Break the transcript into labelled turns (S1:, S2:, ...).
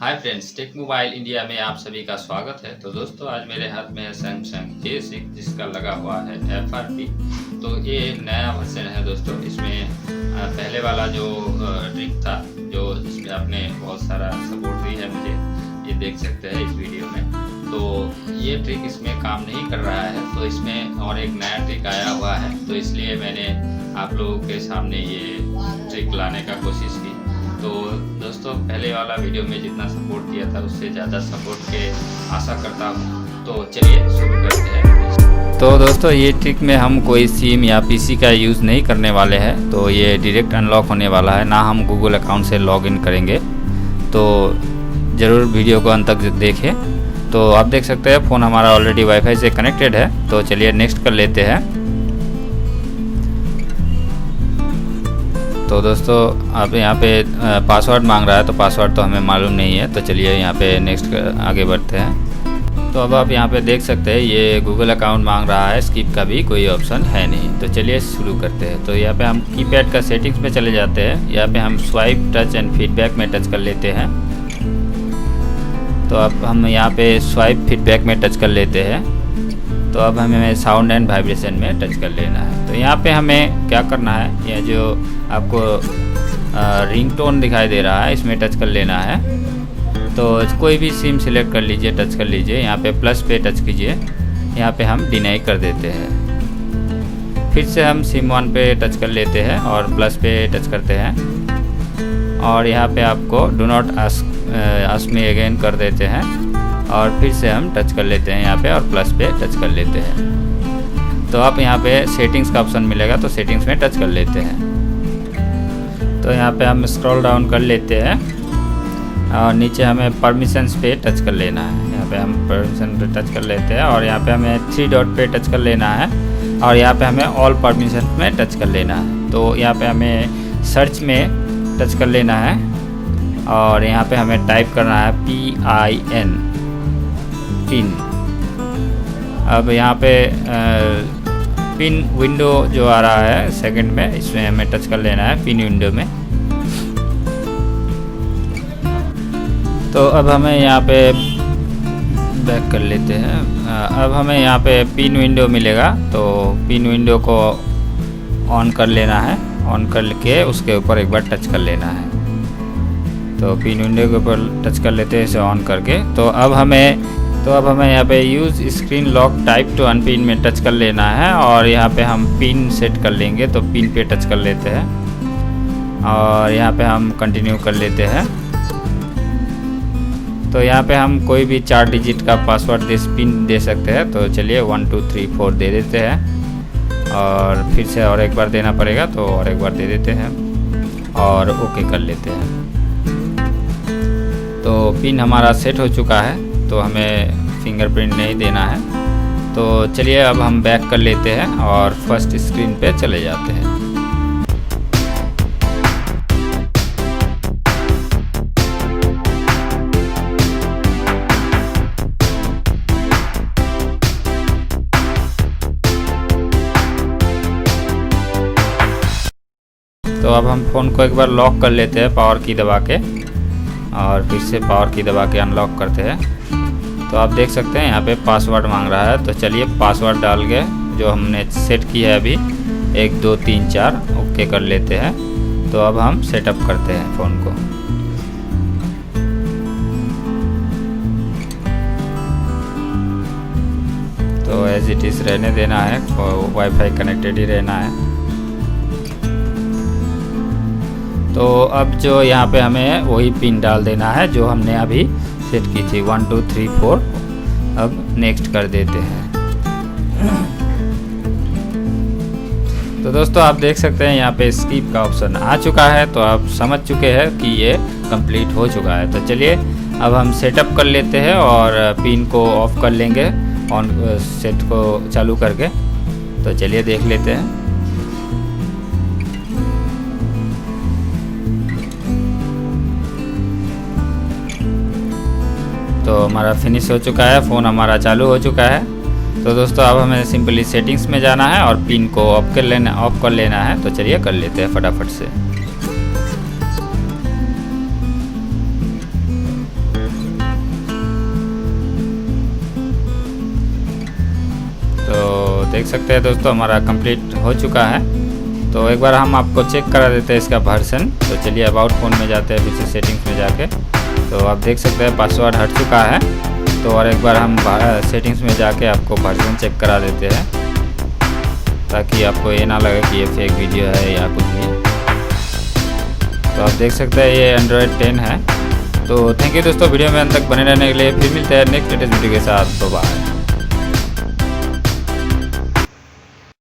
S1: हाय friends, tech mobile India में आप सभी का स्वागत है। तो दोस्तों, आज मेरे हाथ में है सैमसंग J6 जिसका लगा हुआ है FRP। तो ये नया वर्जन है दोस्तों। इसमें पहले वाला जो ट्रिक था, जो इसमें आपने बहुत सारा सपोर्ट दी है मुझे, ये देख सकते हैं इस वीडियो में। तो ये ट्रिक इसमें काम नहीं कर रहा है, तो इसमें और एक नया ट्रिक आया हुआ है। तो इसलिए मैंने आप लोगों के सामने ये ट्रिक लाने का कोशिश की। तो दोस्तों, पहले वाला वीडियो में जितना सपोर्ट दिया था उससे ज़्यादा सपोर्ट के आशा करता हूँ। तो चलिए शुरू करते हैं। तो दोस्तों, ये ट्रिक में हम कोई सिम या पीसी का यूज़ नहीं करने वाले हैं। तो ये डायरेक्ट अनलॉक होने वाला है, ना हम गूगल अकाउंट से लॉगिन करेंगे। तो ज़रूर वीडियो को अंत तक देखें। तो आप देख सकते हैं फ़ोन हमारा ऑलरेडी वाईफाई से कनेक्टेड है। तो चलिए नेक्स्ट कर लेते हैं। तो दोस्तों, आप यहाँ पे पासवर्ड मांग रहा है, तो पासवर्ड तो हमें मालूम नहीं है। तो चलिए यहाँ पे नेक्स्ट आगे बढ़ते हैं। तो अब आप यहाँ पे देख सकते हैं ये गूगल अकाउंट मांग रहा है, स्किप का भी कोई ऑप्शन है नहीं। तो चलिए शुरू करते हैं। तो यहाँ पे हम कीपैड का सेटिंग्स में चले जाते हैं। यहाँ पे हम स्वाइप, टच एंड फीडबैक में टच कर लेते हैं। तो अब हम यहाँ पे स्वाइप फीडबैक में टच कर लेते हैं। तो अब हमें साउंड एंड वाइब्रेशन में टच कर लेना है। तो यहाँ पे हमें क्या करना है, यह जो आपको रिंगटोन दिखाई दे रहा है, इसमें टच कर लेना है। तो कोई भी सिम सिलेक्ट कर लीजिए, टच कर लीजिए। यहाँ पे प्लस पे टच कीजिए। यहाँ पे हम डिनाई कर देते हैं। फिर से हम सिम 1 पे टच कर लेते हैं और प्लस पे टच करते हैं। और यहाँ पे आपको do not ask me again कर देते हैं। और फिर से हम टच कर लेते हैं यहाँ पे और प्लस पे टच कर लेते हैं। तो आप यहाँ पे सेटिंग्स का ऑप्शन मिलेगा, तो सेटिंग्स में टच कर लेते हैं। तो यहाँ पे हम स्क्रॉल डाउन कर लेते हैं और नीचे हमें परमिशंस पे टच कर लेना है। यहाँ पे हम परमिशन पे टच कर लेते हैं और यहाँ पे हमें 3 डॉट पे टच कर लेना है और यहाँ पे हमें ऑल परमिशन में टच कर लेना है। तो यहाँ पे हमें सर्च में टच कर लेना है और यहाँ पे हमें टाइप करना है PIN, पिन। अब यहाँ पे पिन विंडो जो आ रहा है सेकंड में, इसमें हमें टच कर लेना है पिन विंडो में। तो अब हमें यहाँ पे बैक कर लेते हैं। अब हमें यहाँ पे पिन विंडो मिलेगा, तो पिन विंडो को ऑन कर लेना है। ऑन करके उसके ऊपर एक बार टच कर लेना है। तो पिन विंडो के ऊपर टच कर लेते हैं इसे ऑन करके। तो अब हमें यहाँ पे use screen lock type two unpin में टच कर लेना है और यहाँ पे हम पिन सेट कर लेंगे। तो पिन पे टच कर लेते हैं और यहाँ पे हम कंटिन्यू कर लेते हैं। तो यहाँ पे हम कोई भी 4 डिजिट का पासवर्ड पिन दे सकते हैं। तो चलिए 1 2 3 4 दे देते हैं और फिर से और एक बार देना पड़ेगा, तो और एक बार दे देते हैं और ओके कर लेते हैं। तो पिन हमारा सेट हो चुका है, तो हमें फिंगरप्रिंट नहीं देना है। तो चलिए अब हम बैक कर लेते हैं और फर्स्ट स्क्रीन पे चले जाते हैं। तो अब हम फ़ोन को एक बार लॉक कर लेते हैं पावर की दबा के और फिर से पावर की दबा के अनलॉक करते हैं। तो आप देख सकते हैं यहाँ पे पासवर्ड मांग रहा है। तो चलिए पासवर्ड डाल के जो हमने सेट किया है अभी 1 2 3 4 ओके कर लेते हैं। तो अब हम सेटअप करते हैं फ़ोन को। तो एज इट इज़ रहने देना है, वाईफाई कनेक्टेड ही रहना है। तो अब जो यहाँ पे हमें वही पिन डाल देना है जो हमने अभी सेट की थी, 1 2 3 4। अब नेक्स्ट कर देते हैं। तो दोस्तों, आप देख सकते हैं यहाँ पे स्किप का ऑप्शन आ चुका है। तो आप समझ चुके हैं कि ये कंप्लीट हो चुका है। तो चलिए अब हम सेटअप कर लेते हैं और पिन को ऑफ कर लेंगे ऑन सेट को चालू करके। तो चलिए देख लेते हैं। तो हमारा फिनिश हो चुका है, फ़ोन हमारा चालू हो चुका है। तो दोस्तों, अब हमें सिंपली सेटिंग्स में जाना है और पिन को ऑफ कर लेना है। तो चलिए कर लेते हैं फटाफट से। देख सकते हैं दोस्तों हमारा कंप्लीट हो चुका है। तो एक बार हम आपको चेक करा देते हैं इसका वर्जन। तो चलिए अबाउट फ़ोन में जाते हैं, फिर से सेटिंग्स में जाके। तो आप देख सकते हैं पासवर्ड हट चुका है। तो और एक बार हम सेटिंग्स में जाके आपको वर्जन चेक करा देते हैं, ताकि आपको ये ना लगे कि ये फेक वीडियो है या कुछ भी। तो आप देख सकते हैं ये एंड्रॉयड 10 है। तो थैंक यू दोस्तों, वीडियो में अंत तक बने रहने के लिए। फिर मिलते हैं नेक्स्ट लेटेस्ट वीडियो के साथ। बाय।